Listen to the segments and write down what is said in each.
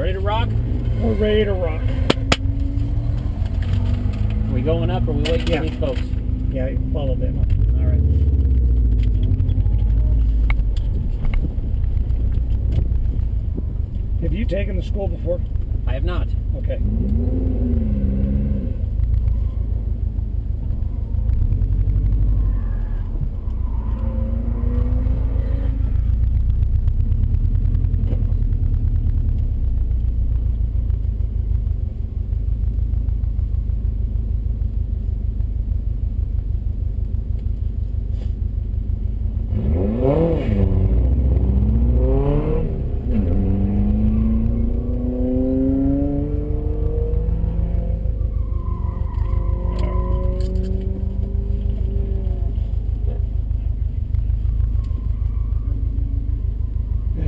Ready to rock? We're ready to rock. Are we going up or are we waiting for these folks? Yeah, follow them up. All right. Have you taken the school before? I have not. Okay.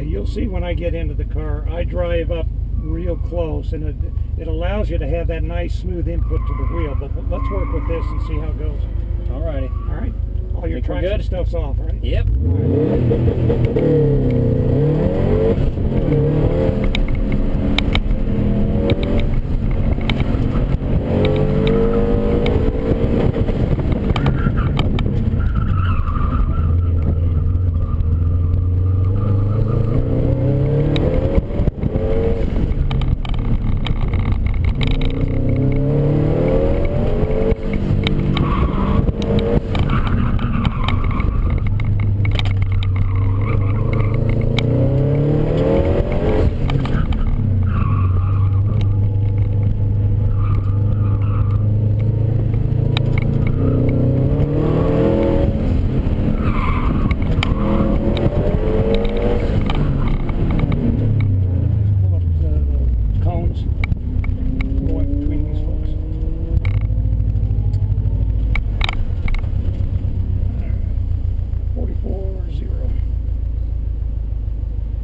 You'll see when I get into the car, I drive up real close, and it allows you to have that nice smooth input to the wheel. But let's work with this and see how it goes. Alrighty. All right. All your traction stuff's off, right? Yep.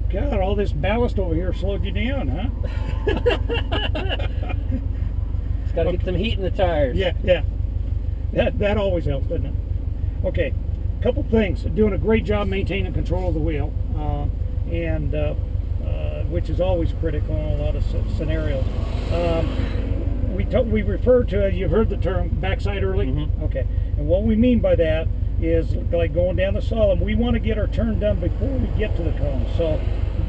God, all this ballast over here slowed you down, huh? It's got to get some heat in the tires. Yeah. That always helps, doesn't it? Okay, couple things. Doing a great job maintaining control of the wheel, which is always critical in a lot of scenarios. We refer to, you've heard the term, backside early? Mm-hmm. Okay, and what we mean by that is, like going down the slalom, we want to get our turn done before we get to the cone. So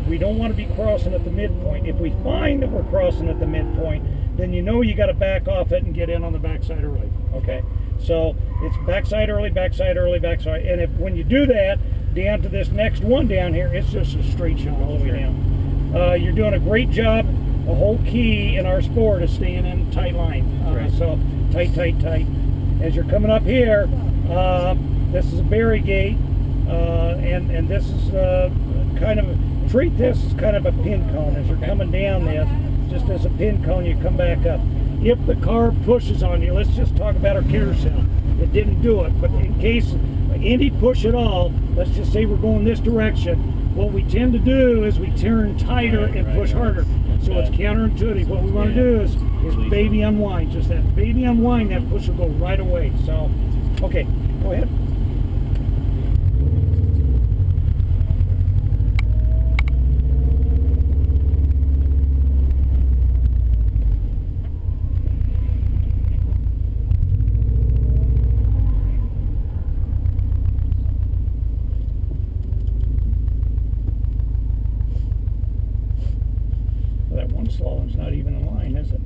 we don't want to be crossing at the midpoint. If we find that we're crossing at the midpoint, then you know you got to back off it and get in on the backside early. Okay, so it's backside early, backside early, backside. And when you do that, down to this next one down here, it's just a straight shot all the way down. You're doing a great job. The whole key in our sport is staying in tight line. Right. So tight. As you're coming up here, this is a barrier gate, and this is kind of, treat this as kind of a pin cone. As you're coming down this, just as a pin cone, you come back up. If the car pushes on you, let's just talk about our carousel. It didn't do it, but in case any push at all, let's just say we're going this direction, what we tend to do is we turn tighter and push harder. So it's counterintuitive. What we want to do is baby unwind. Just that baby unwind, that push will go right away. So, okay, go ahead. That one slalom's not even in line, is it?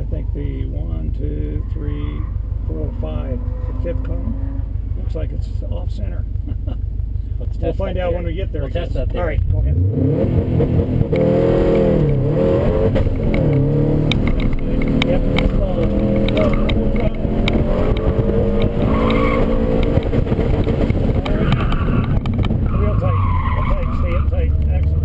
I think the 1, 2, 3, 4, 5, the fifth cone looks like it's off center. We'll find out when we get there. We'll test that there. All right, go ahead. Yep. Real tight. Stay up tight. Excellent.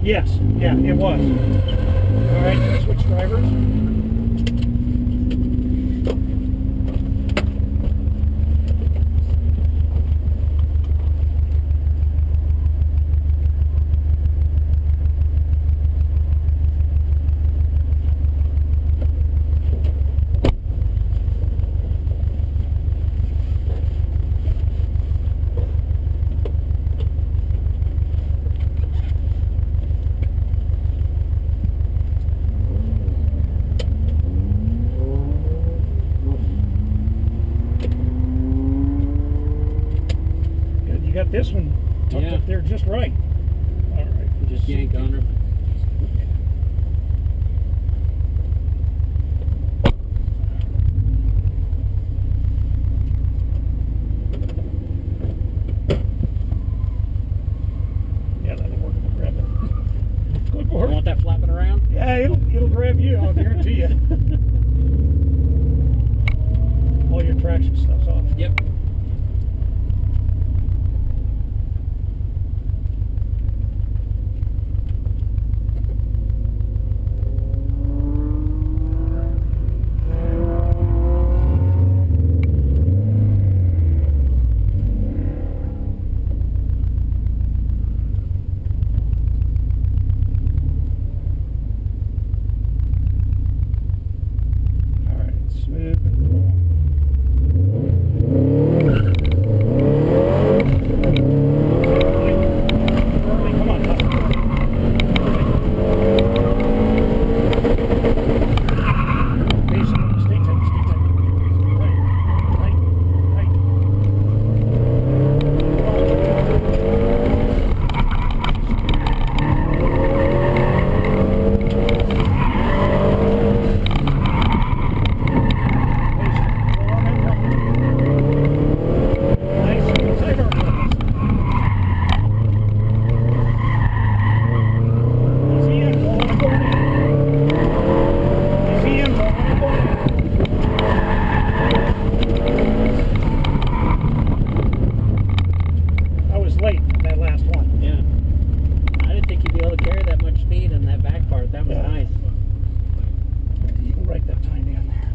Yes, yeah, it was. All right, switch drivers. You got this one tucked up there just right. All right. Just yank on her. Yeah, that'll work. Grab it. Good boy. Want that flapping around? Yeah, it'll grab you, I'll guarantee you. All your traction stuff's off. Yep. All right, smooth and cool. Early, come on, Patient, stay tight, stay tight. Tight, tight, tight. I was late on that last one. Yeah. I didn't think you'd be able to carry that much speed in that back part. That was Yeah. nice. You can write that time down there.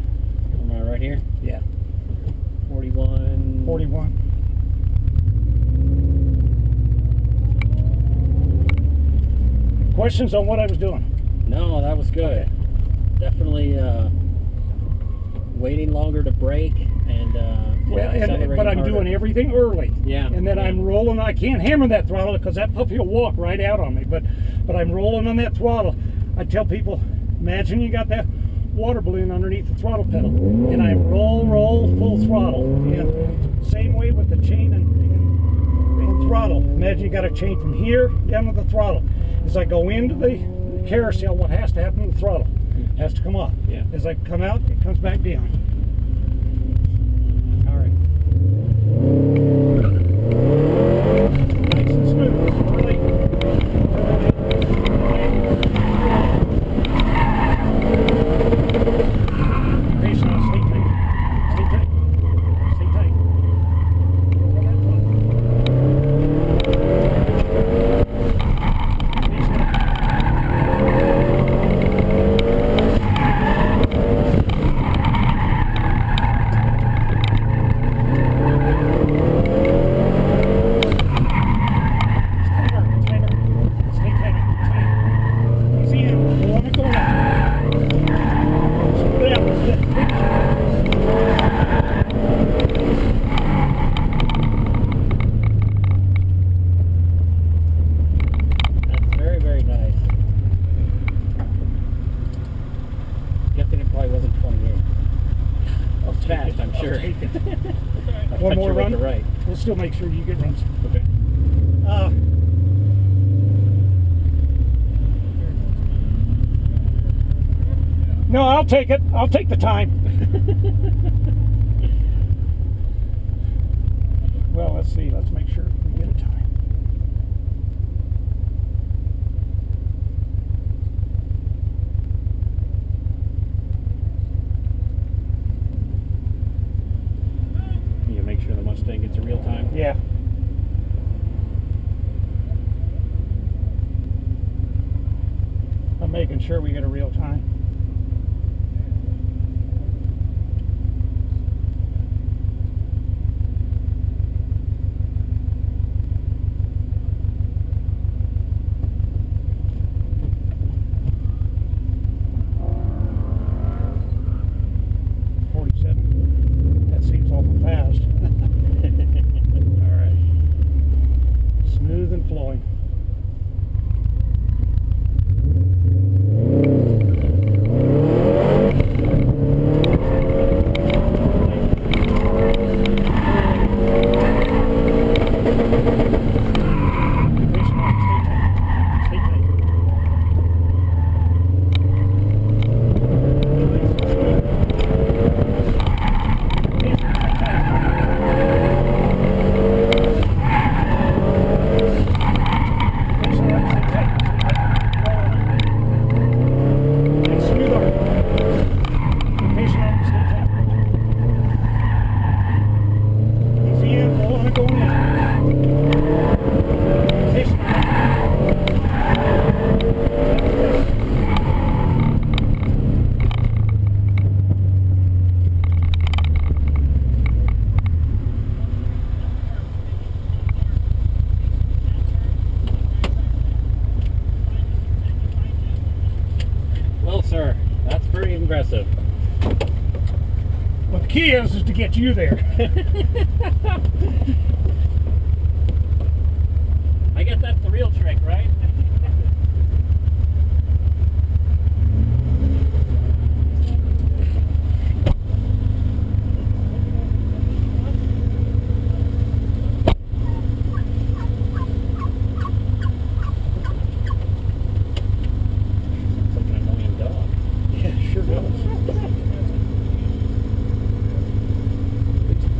Am I right here? Yeah. 41. 41. Questions on what I was doing? No, that was good. Definitely waiting longer to brake and Well, accelerating but I'm harder. doing everything early. Yeah. And then I'm rolling. I can't hammer that throttle because that puppy will walk right out on me. But I'm rolling on that throttle. I tell people, imagine you got that water balloon underneath the throttle pedal, and I roll full throttle. And same way with the chain and throttle. Imagine you got a chain from here down to the throttle. As I go into the carousel, what has to happen to the throttle? It has to come up. Yeah. As I come out, it comes back down. All right. Nice and smooth. Early. Patient, now stay tight. Stay tight. Stay tight. Pull that That's very, very nice. Good thing it probably wasn't 28. That was fast, I'm sure. One more run? Right. We'll still make sure you get runs. Okay. No, I'll take it. I'll take the time. Well, let's see. Let's make sure we get a time. You make sure the Mustang gets a real time. Yeah. making sure we get a real time. That seems awful fast. All right. Smooth and flowing. Well, sir, that's pretty impressive. Well, the key is to get you there. I guess that's the real trick, right?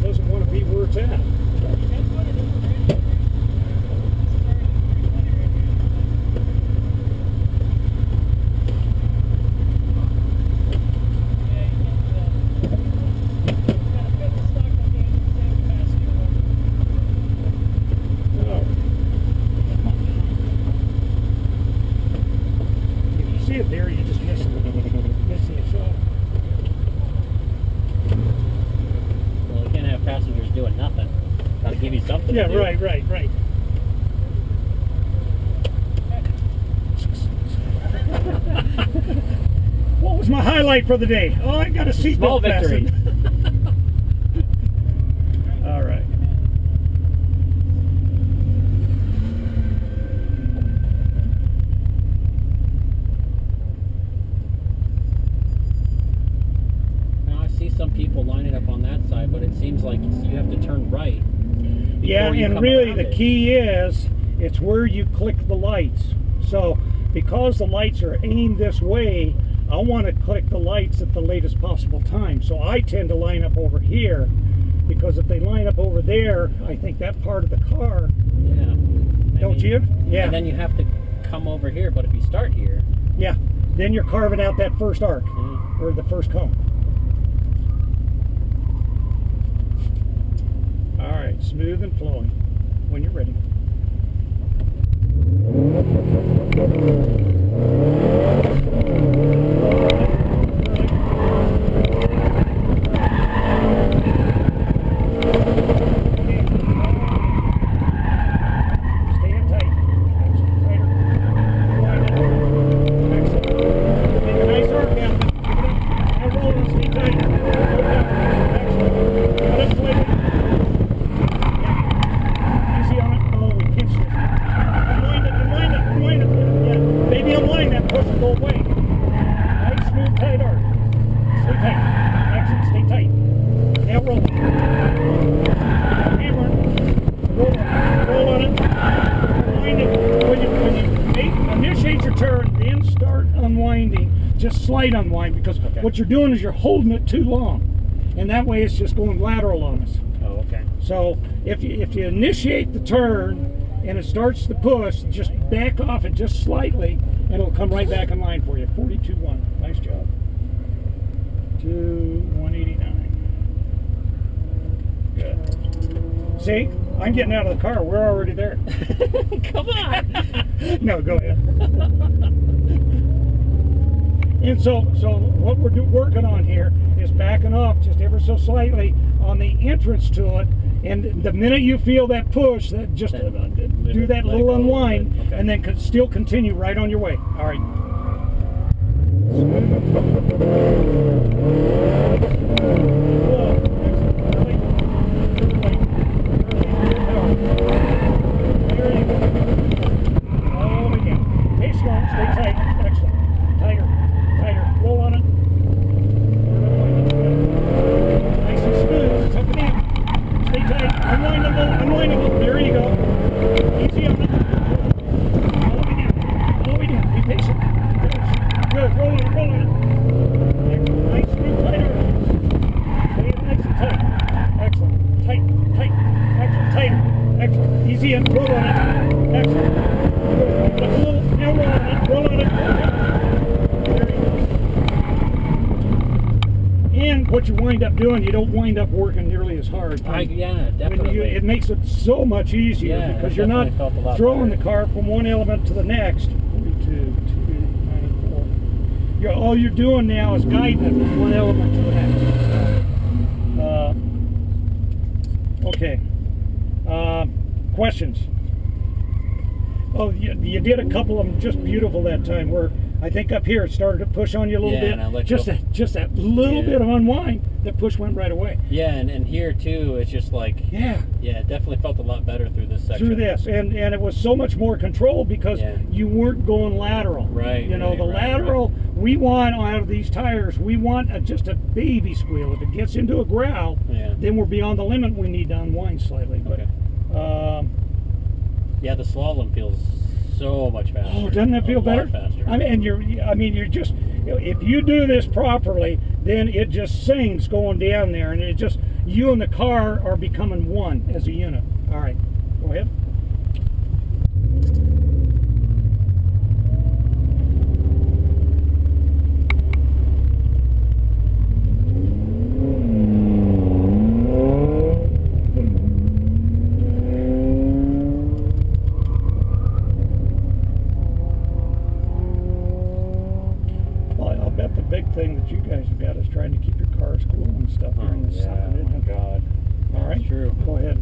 Doesn't want to be where it's at. Oh. If you see it there, you just miss the shot. Well, you can't have passengers doing nothing. Gotta give you something Yeah, to do. right. What was my highlight for the day? Oh, I got a Small seatbelt victory. fastened. All right. Now, I see some people lining up on that side, but it seems like you have to turn right. Yeah, before you and come really around the it. key is it's where you click the lights. So because the lights are aimed this way, I want to click the lights at the latest possible time. So I tend to line up over here, because if they line up over there, I think that part of the car, Yeah. don't you? Yeah. And then you have to come over here, but if you start here, Yeah, then you're carving out that first arc, or the first cone. All right, smooth and flowing when you're ready. Stand tight. Tighter. Wind it. Excellent. Make a nice arc down. Now roll and stay tight. Excellent. Got it slightly. Yeah. Easy on it. Oh, we pinched it. Unwind it. Yeah. Maybe unwind that, push it the whole way. Nice, smooth, tight arc. Stay tight. Excellent. Stay tight. Now roll. Hammer it. Roll on it. Unwind it. When you initiate your turn, then start unwinding. Just slight unwind, because what you're doing is you're holding it too long, and that way it's just going lateral on us. oh, okay. So if you initiate the turn and it starts to push, just back off it just slightly, and it'll come right back in line for you. 42.1. Nice job. To 189. Good. See, I'm getting out of the car. We're already there. Come on. No, go ahead. And so what we're working on here is backing off just ever so slightly on the entrance to it. And the minute you feel that push, that just do that little unwind, okay. and then still continue right on your way. All right. Easy and roll on it. Excellent. Now roll on it. Roll on it. There you go. And what you wind up doing, you don't wind up working nearly as hard. Yeah, definitely. It makes it so much easier because you're not throwing the car from one element to the next. 42, 294. All you're doing now is guiding it from one element to the next. Okay. Questions? Oh, you did a couple of them just beautiful that time. Where I think up here it started to push on you a little bit. Just that little bit of unwind. That push went right away. Yeah, and here too, it's just like it definitely felt a lot better through this section. Through this, and it was so much more controlled because you weren't going lateral. Right. You know, the lateral we want out of these tires. We want just a baby squeal. If it gets into a growl, then we're beyond the limit. We need to unwind slightly. But yeah, the slalom feels so much faster. Oh, doesn't it feel better? Faster. I mean, you're just, if you do this properly, then it just sings going down there, and it just, you and the car are becoming one as a unit. All right, go ahead. Thing that you guys have got is trying to keep your cars cool and stuff during this summer. Oh my God. All right, true. Go ahead.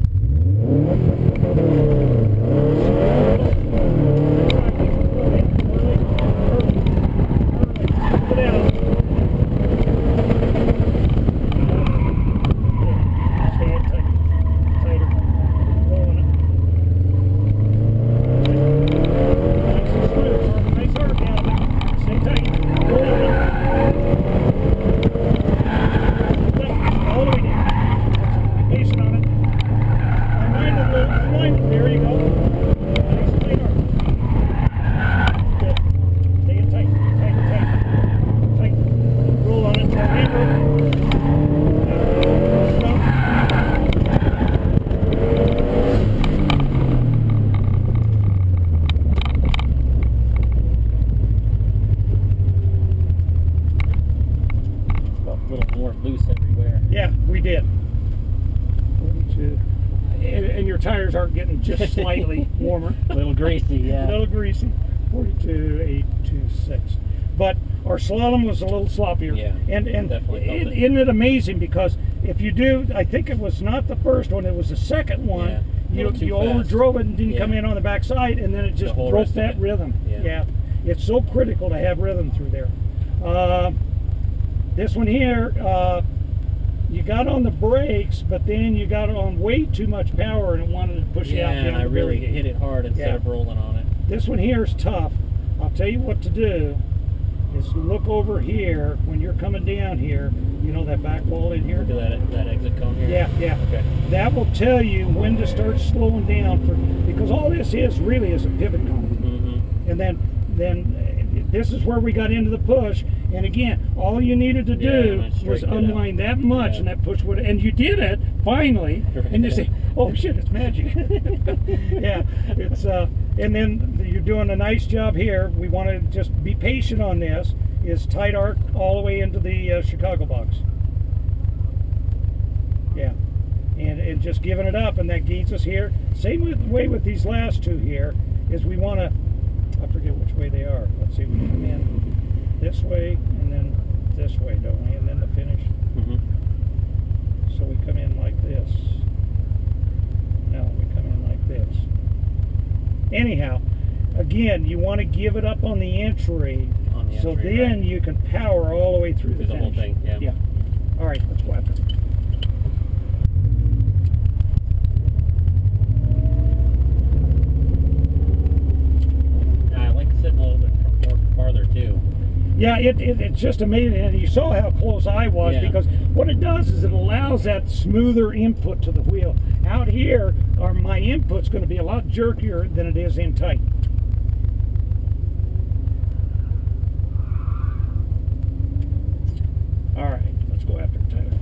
Tires aren't getting just slightly warmer. A little greasy, A little greasy. 42.826. But our slalom was a little sloppier. Yeah, and isn't it amazing? Because if you do, I think it was not the first one, it was the second one. Yeah, you overdrove it and didn't come in on the backside, and then it just broke that rhythm. Yeah, it's so critical to have rhythm through there. This one here, you got on the brakes, but then you got on way too much power and it wanted to push you out. Yeah, and I really hit it hard instead of rolling on it. This one here is tough. I'll tell you what to do is look over here when you're coming down here. You know that back wall in here? Look at that exit cone here? Yeah. Okay. That will tell you when to start slowing down because all this really is a pivot cone. Mm-hmm. And then this is where we got into the push. And again, all you needed to do was unwind that much, and that push would, and you did it finally. And you say, "Oh shit, it's magic!" Yeah, it's and then you're doing a nice job here. We want to just be patient on this. Is tight arc all the way into the Chicago box. Yeah, and just giving it up, and that gains us here. Same way with these last two here. Is we want to, I forget which way they are. Let's see, we come in this way this way, don't we? And then the finish. Mm-hmm. So we come in like this. No, we come in like this. Anyhow, again, you want to give it up on the entry. So then you can power all the way through the whole thing. Yeah. Yeah. All right, let's go after it. I like sitting a little bit more farther too. Yeah, it's just amazing, and you saw how close I was, Yeah. because what it does is it allows that smoother input to the wheel. Out here, my input's going to be a lot jerkier than it is in tight. All right, let's go after it, Tyler.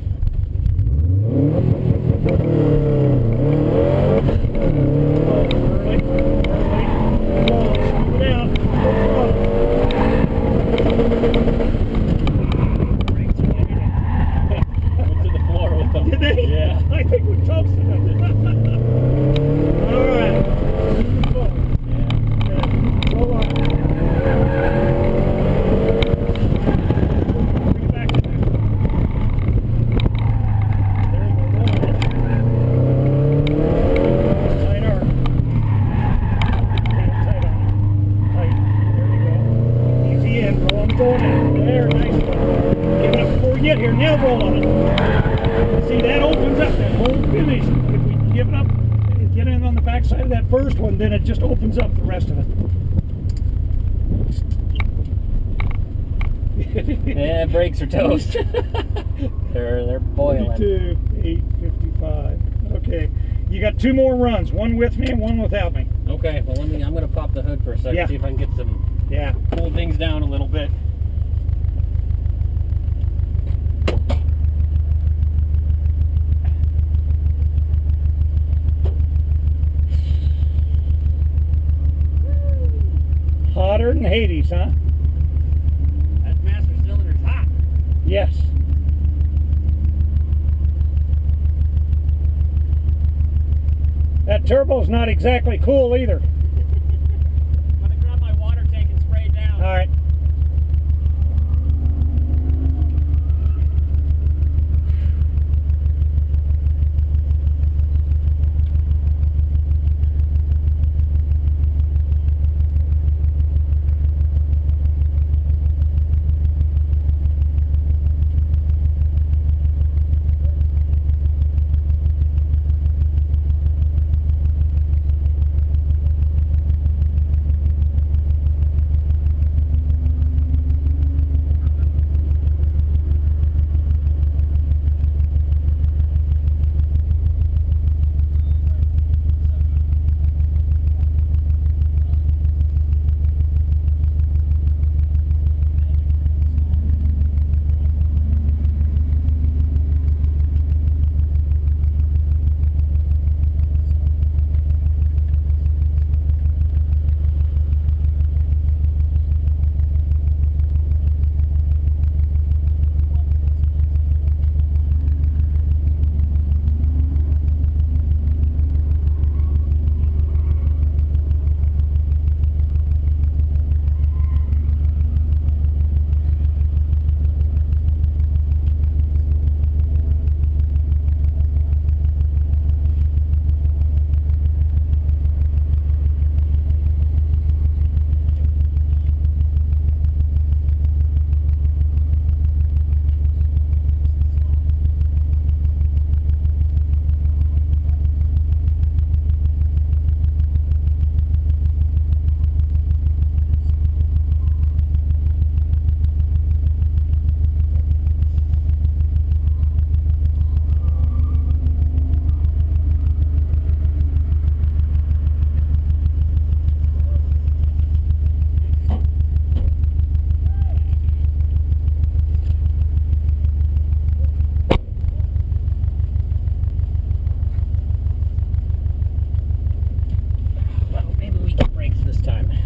Early, slow down. Went to the floor with them. Did they? Yeah. I think we toasted them. All right. Slow on. Bring it back in there. There you go. Tight arm. Tight on. Tight. There you go. Easy in. Roll on the door now. There. Nice one. Give it up before we get here. Now roll on it. See, that opens up that whole finish. If we give it up, get in on the back side of that first one, then it just opens up the rest of it. Yeah, brakes are toast. they're boiling. 52, 855. Okay, you got 2 more runs. One with me and one without me. Okay, well I'm gonna pop the hood for a second, Yeah. see if I can get some Yeah. cool things down a little bit. Hotter than Hades, huh? That master cylinder's hot. Yes. That turbo's not exactly cool either. I'm gonna grab my water tank and spray it down. All right.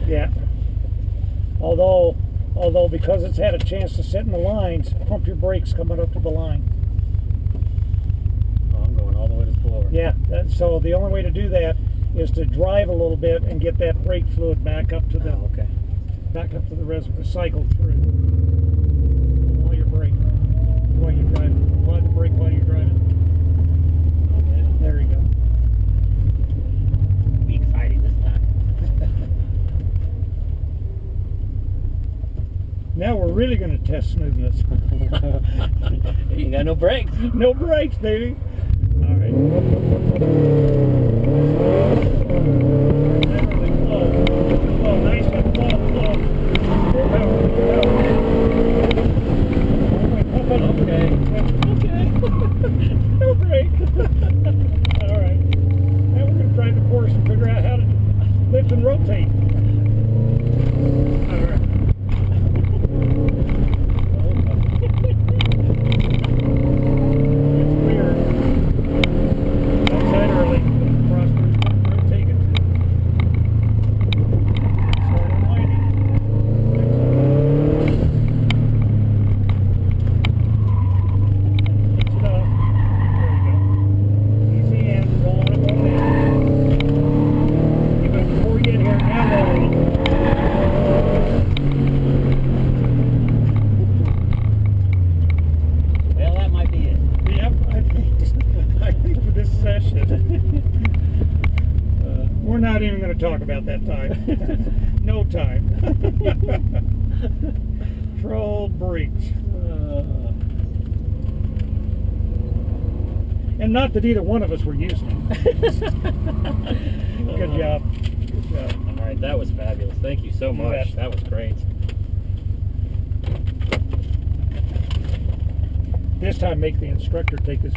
Yeah. Although because it's had a chance to sit in the lines, pump your brakes coming up to the line. Oh, I'm going all the way to the floor. Yeah, so the only way to do that is to drive a little bit and get that brake fluid back up to the okay. back up to the reservoir, cycle through all your brakes. really going to test smoothness. You ain't got no brakes. No brakes, baby. All right. Really slow. Slow, nice and slow. Okay. No brake. All right. Now we're going to try the course and figure out how to lift and rotate. All right. It's weird. Outside early. Crossword, take it. Start unwinding. Fix it up. There you go. Easy and roll on up on down. But before we get here, now roll. Well, that might be it. Yep, I think for this session, we're not even going to talk about that time. No time. Troll brakes. And not that either one of us were using them. Good job. Good job. All right, that was fabulous. Thank you so much. bet. That was great. This time make the instructor take this